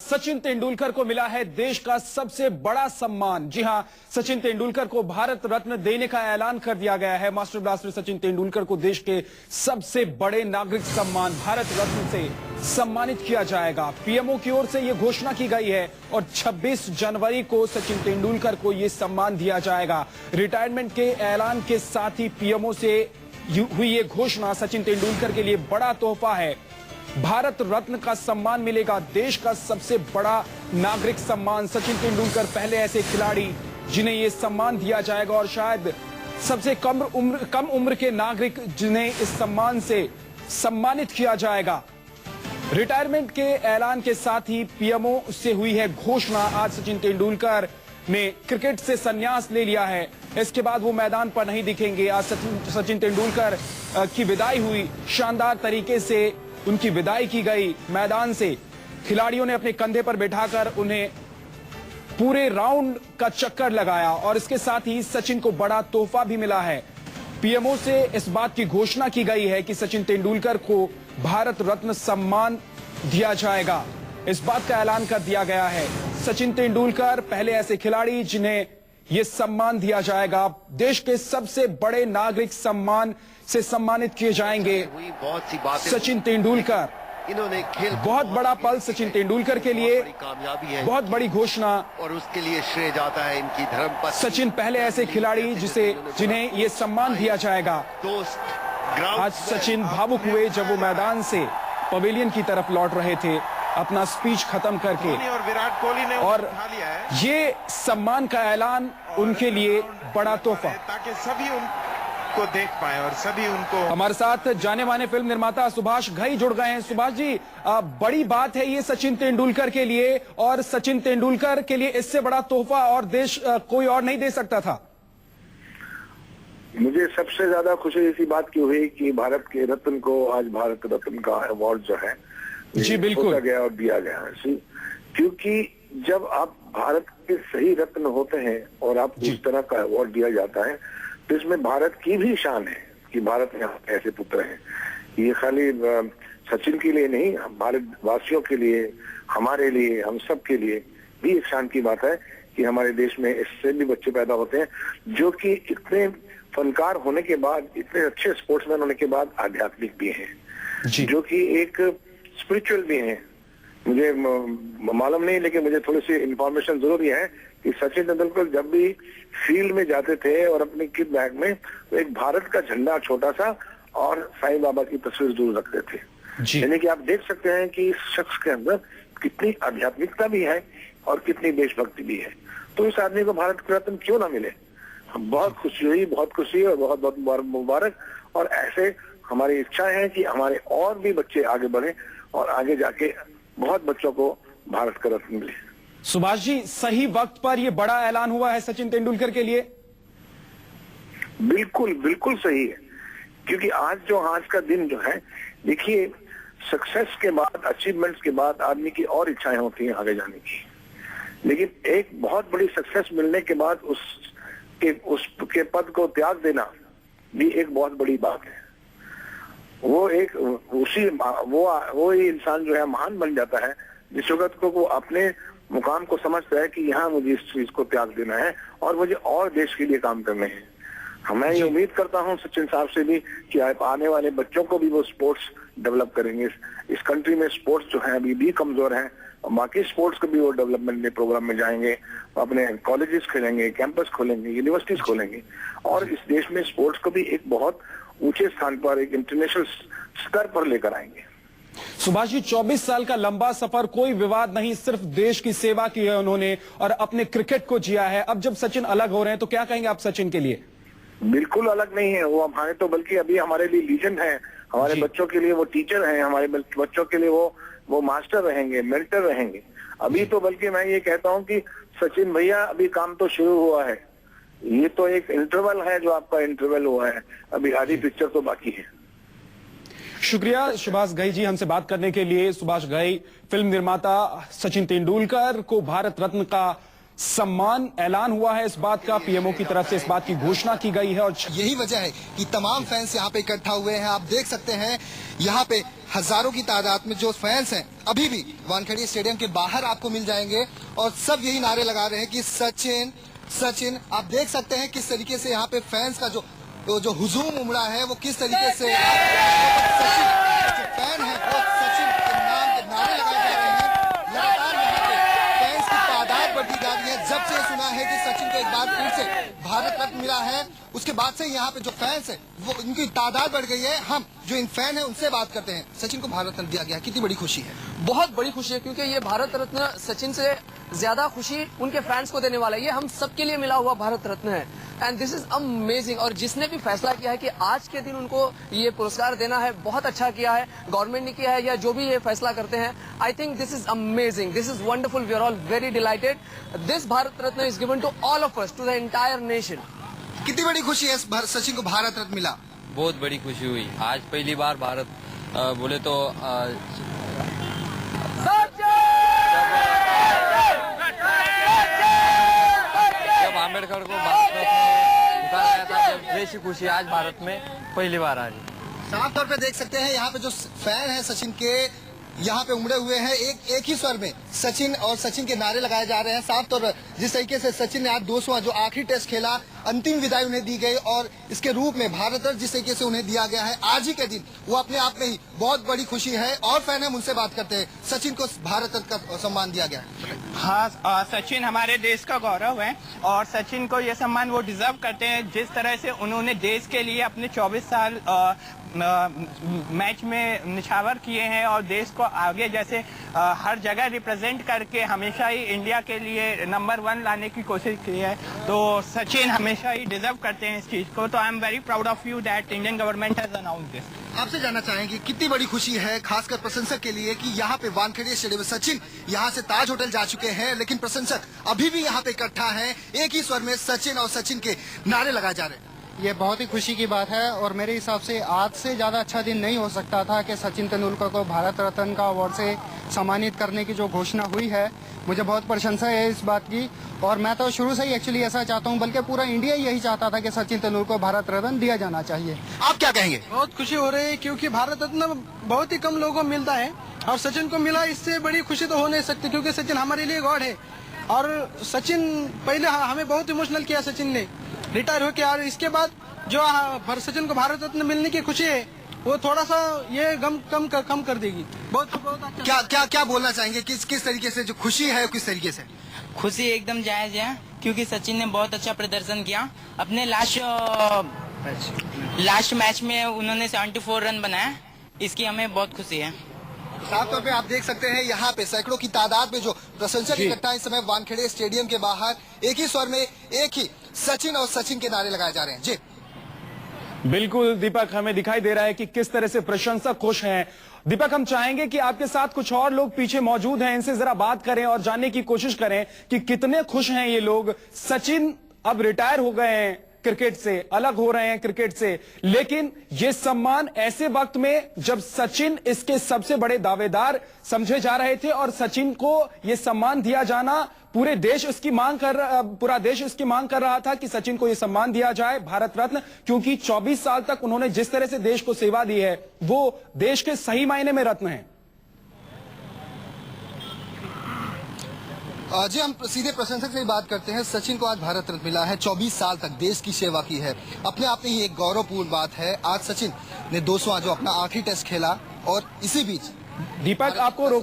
सचिन तेंदुलकर को मिला है देश का सबसे बड़ा सम्मान। जी हां, सचिन तेंदुलकर को भारत रत्न देने का ऐलान कर दिया गया है। मास्टर ब्लास्टर सचिन तेंदुलकर को देश के सबसे बड़े नागरिक सम्मान भारत रत्न से सम्मानित किया जाएगा। पीएमओ की ओर से यह घोषणा की गई है और 26 जनवरी को सचिन तेंदुलकर को यह सम्मान दिया जाएगा। रिटायरमेंट के ऐलान के साथ ही पीएमओ से हुई ये घोषणा सचिन तेंदुलकर के लिए बड़ा तोहफा है। भारत रत्न का सम्मान मिलेगा, देश का सबसे बड़ा नागरिक सम्मान। सचिन तेंदुलकर पहले ऐसे खिलाड़ी जिन्हें यह सम्मान दिया जाएगा और शायद सबसे कम उम्र के नागरिक जिन्हें इस सम्मान से सम्मानित किया जाएगा। रिटायरमेंट के ऐलान के साथ ही पीएमओ से हुई है घोषणा। आज सचिन तेंदुलकर ने क्रिकेट से संन्यास ले लिया है, इसके बाद वो मैदान पर नहीं दिखेंगे। आज सचिन तेंदुलकर की विदाई हुई, शानदार तरीके से उनकी विदाई की गई मैदान से। खिलाड़ियों ने अपने कंधे पर बैठाकर उन्हें पूरे राउंड का चक्कर लगाया और इसके साथ ही सचिन को बड़ा तोहफा भी मिला है। पीएमओ से इस बात की घोषणा की गई है कि सचिन तेंदुलकर को भारत रत्न सम्मान दिया जाएगा। इस बात का ऐलान कर दिया गया है। सचिन तेंदुलकर पहले ऐसे खिलाड़ी जिन्हें यह सम्मान दिया जाएगा, देश के सबसे बड़े नागरिक सम्मान से सम्मानित किए जाएंगे। बहुत सी बातें सचिन तेंदुलकर, इन्होंने खेल बहुत बड़ा पल सचिन तेंदुलकर के लिए, कामयाबी है, बहुत बड़ी घोषणा और उसके लिए श्रेय जाता है इनकी धर्मपत्नी। सचिन पहले ऐसे खिलाड़ी जिन्हें ये सम्मान दिया जाएगा। दोस्त आज सचिन भावुक हुए जब वो मैदान से पवेलियन की तरफ लौट रहे थे अपना स्पीच खत्म करके, और विराट कोहली ने और उठा लिया है ये सम्मान का ऐलान उनके लिए बड़ा तोहफा, ताकि सभी उनको देख पाए और सभी उनको। हमारे साथ जाने माने फिल्म निर्माता सुभाष घई जुड़ गए हैं। सुभाष जी, बड़ी बात है ये सचिन तेंदुलकर के लिए, और सचिन तेंदुलकर के लिए इससे बड़ा तोहफा और देश कोई और नहीं दे सकता था। मुझे सबसे ज्यादा खुशी इसी बात की हुई कि भारत के रत्न को आज भारत रत्न का अवार्ड जो है जी बिल्कुल गया और दिया गया है। क्योंकि जब आप भारत के सही रत्न होते हैं और आपको इस तरह का अवार्ड दिया जाता है तो इसमें भारत की भी शान है कि भारत में ऐसे पुत्र हैं। ये खाली सचिन के लिए नहीं, भारत वासियों के लिए, हमारे लिए, हम सब के लिए भी एक शान की बात है कि हमारे देश में इससे भी बच्चे पैदा होते हैं जो कि इतने फनकार होने के बाद, इतने अच्छे स्पोर्ट्समैन होने के बाद आध्यात्मिक भी हैं, जो कि एक स्पिरिचुअल भी हैं। मुझे मालूम नहीं, लेकिन मुझे थोड़ी सी इंफॉर्मेशन जरूर है कि सचिन तेंदुलकर जब भी फील्ड में जाते थे और अपने किट बैग में तो एक भारत का झंडा छोटा सा और साईं बाबा की तस्वीर जरूर रखते थे। यानी कि आप देख सकते हैं कि इस शख्स के अंदर कितनी आध्यात्मिकता भी है और कितनी देशभक्ति भी है। तो इस आदमी को भारत रत्न क्यों ना मिले। बहुत खुशी हुई, बहुत खुशी और बहुत बहुत मुबारक। और ऐसे हमारी इच्छा है कि हमारे और भी बच्चे आगे बढ़े और आगे जाके बहुत बच्चों को भारत का रत्न मिले। सुभाष जी, सही वक्त पर यह बड़ा ऐलान हुआ है सचिन तेंदुलकर के लिए। बिल्कुल बिल्कुल सही है, क्योंकि आज का दिन जो है, देखिए सक्सेस के बाद, अचीवमेंट्स के बाद आदमी की और इच्छाएं होती हैं आगे जाने की, लेकिन एक बहुत बड़ी सक्सेस मिलने के बाद उसके पद को त्याग देना भी एक बहुत बड़ी बात है। वो ही इंसान जो है महान बन जाता है जिस वक्त को वो अपने मुकाम को समझता है कि यहाँ मुझे इस चीज को त्याग देना है और मुझे और देश के लिए काम करने हैं। मैं ये उम्मीद करता हूँ सचिन साहब से भी कि आने वाले बच्चों को भी वो स्पोर्ट्स डेवलप करेंगे। इस कंट्री में स्पोर्ट्स जो है अभी भी कमजोर है और बाकी स्पोर्ट्स को भी वो डेवलपमेंट के प्रोग्राम में जाएंगे, अपने कॉलेजेस खोलेंगे, कैंपस खोलेंगे, यूनिवर्सिटीज खोलेंगे और इस देश में स्पोर्ट्स को भी एक बहुत ऊंचे स्थान पर, एक इंटरनेशनल स्तर पर लेकर आएंगे। सुभाष जी, 24 साल का लंबा सफर, कोई विवाद नहीं, सिर्फ देश की सेवा की है उन्होंने और अपने क्रिकेट को जिया है। अब जब सचिन अलग हो रहे हैं तो क्या कहेंगे आप सचिन के लिए? बिल्कुल अलग नहीं है वो हमारे, तो बल्कि अभी हमारे लिए लीजेंड है। हमारे बच्चों के लिए वो टीचर हैं, हमारे बच्चों के लिए वो मास्टर रहेंगे, मेंटर रहेंगे। अभी तो बल्कि मैं ये कहता हूँ कि सचिन भैया अभी काम तो शुरू हुआ है, ये तो एक इंटरवल है जो आपका इंटरवल हुआ है, अभी आधी पिक्चर तो बाकी है। शुक्रिया सुभाष घई जी हमसे बात करने के लिए। सुभाष घई, फिल्म निर्माता। सचिन तेंदुलकर को भारत रत्न का सम्मान ऐलान हुआ है इस बात का, पीएमओ की तरफ से इस बात की घोषणा की गई है। और यही वजह है कि तमाम फैंस यहाँ पे इकट्ठा हुए हैं। आप देख सकते हैं यहाँ पे हजारों की तादाद में जो फैंस हैं अभी भी वानखेड़े स्टेडियम के बाहर आपको मिल जाएंगे और सब यही नारे लगा रहे हैं कि सचिन सचिन। आप देख सकते हैं किस तरीके से यहाँ पे फैंस का जो हुजूम उमड़ा है वो किस तरीके से सचिन जो फैन है वो सचिन के नाम के नारे लगाए जा रहे हैं। लगातार यहाँ पे फैंस की तादाद बढ़ती जा रही है। जब से सुना है कि सचिन को एक बार फिर से भारत रत्न मिला है उसके बाद से यहाँ पे जो फैंस है वो इनकी तादाद बढ़ गई है। हम जो इन फैन है उनसे बात करते हैं। सचिन को भारत रत्न दिया गया, कितनी बड़ी खुशी है? बहुत बड़ी खुशी है क्योंकि ये भारत रत्न सचिन से ज्यादा खुशी उनके फैंस को देने वाला है। ये हम सबके लिए मिला हुआ भारत रत्न है एंड दिस इज अमेजिंग। और जिसने भी फैसला किया है कि आज के दिन उनको ये पुरस्कार देना है, बहुत अच्छा किया है गवर्नमेंट ने किया है या जो भी ये फैसला करते हैं। I think this is amazing, this is wonderful, we are all very delighted. This Bharat Ratna is given to all of us, to the entire nation. कितनी बड़ी खुशी है सचिन को भारत रत्न मिला? बहुत बड़ी खुशी हुई। आज पहली बार भारत बोले तो जब आम्बेडकर को भारत रत्न उतारा गया था, जब जैसी खुशी आज भारत में पहली बार आ रही। साफ तौर पे देख सकते हैं यहाँ पे जो फैन है सचिन के यहाँ पे उमड़े हुए हैं। एक ही स्वर में सचिन और सचिन के नारे लगाए जा रहे हैं। साफ तौर पर जिस तरीके से सचिन ने आज 200वां जो आखिरी टेस्ट खेला, अंतिम विदाई उन्हें दी गई और इसके रूप में भारत रत्न जिस तरीके से उन्हें दिया गया है आज ही के दिन, वो अपने आप में ही बहुत बड़ी खुशी है। और फैन हम उनसे बात करते हैं। सचिन को भारत रत्न का सम्मान दिया गया है। हाँ, सचिन हमारे देश का गौरव है और सचिन को ये सम्मान वो डिजर्व करते हैं। जिस तरह से उन्होंने देश के लिए अपने 24 साल मैच में निछावर किए हैं और देश को आगे जैसे हर जगह रिप्रेजेंट करके हमेशा ही इंडिया के लिए नंबर 1 लाने की कोशिश की है, तो सचिन हमेशा ही डिजर्व करते हैं इस चीज को। तो I am very proud of you that Indian government has announced this. आपसे जानना चाहेंगे कितनी बड़ी खुशी है खासकर प्रशंसक के लिए कि यहाँ पे वानखेड़े स्टेडियम में सचिन यहाँ से ताज होटल जा चुके हैं लेकिन प्रशंसक अभी भी यहाँ पे इकट्ठा हैं। एक ही स्वर में सचिन और सचिन के नारे लगाए जा रहे हैं। ये बहुत ही खुशी की बात है और मेरे हिसाब से आज से ज़्यादा अच्छा दिन नहीं हो सकता था कि सचिन तेंदुलकर को भारत रत्न का अवार्ड से सम्मानित करने की जो घोषणा हुई है, मुझे बहुत प्रशंसा है इस बात की। और मैं तो शुरू से ही एक्चुअली ऐसा चाहता हूं, बल्कि पूरा इंडिया यही चाहता था कि सचिन तेंदुलकर को भारत रत्न दिया जाना चाहिए। आप क्या कहेंगे? बहुत खुशी हो रही है क्योंकि भारत रत्न बहुत ही कम लोगों को मिलता है और सचिन को मिला, इससे बड़ी खुशी तो हो नहीं सकती क्योंकि सचिन हमारे लिए गॉड है। और सचिन पहले हमें बहुत इमोशनल किया सचिन ने रिटायर होकर, और इसके बाद जो सचिन को भारत रत्न मिलने की खुशी है वो थोड़ा सा ये गम कम कर देगी। बहुत अच्छा। क्या बोलना चाहेंगे? किस तरीके से जो खुशी है किस तरीके से? खुशी एकदम जायज है क्योंकि सचिन ने बहुत अच्छा प्रदर्शन किया। अपने लास्ट मैच में उन्होंने 74 रन बनाया, इसकी हमें बहुत खुशी है। साफ तौर पे आप देख सकते हैं यहाँ पे सैकड़ों की तादाद में जो प्रशंसक इकट्ठा इस समय वानखेड़े स्टेडियम के बाहर एक ही स्वर में एक ही सचिन और सचिन के नारे लगाए जा रहे हैं। जी बिल्कुल दीपक, हमें दिखाई दे रहा है कि किस तरह से प्रशंसक खुश हैं। दीपक, हम चाहेंगे कि आपके साथ कुछ और लोग पीछे मौजूद हैं, इनसे जरा बात करें और जानने की कोशिश करें कि कितने खुश हैं ये लोग। सचिन अब रिटायर हो गए हैं क्रिकेट से, अलग हो रहे हैं क्रिकेट से, लेकिन ये सम्मान ऐसे वक्त में जब सचिन इसके सबसे बड़े दावेदार समझे जा रहे थे और सचिन को ये सम्मान दिया जाना पूरा देश इसकी मांग कर रहा था कि सचिन को यह सम्मान दिया जाए भारत रत्न, क्योंकि 24 साल तक उन्होंने जिस तरह से देश को सेवा दी है वो देश के सही मायने में रत्न है। जी हम सीधे प्रशंसक से बात करते हैं। सचिन को आज भारत रत्न मिला है, 24 साल तक देश की सेवा की है, अपने आप में ही एक गौरवपूर्ण बात है। आज सचिन ने 200वां जो अपना आखिरी टेस्ट खेला और इसी बीच दीपक आपको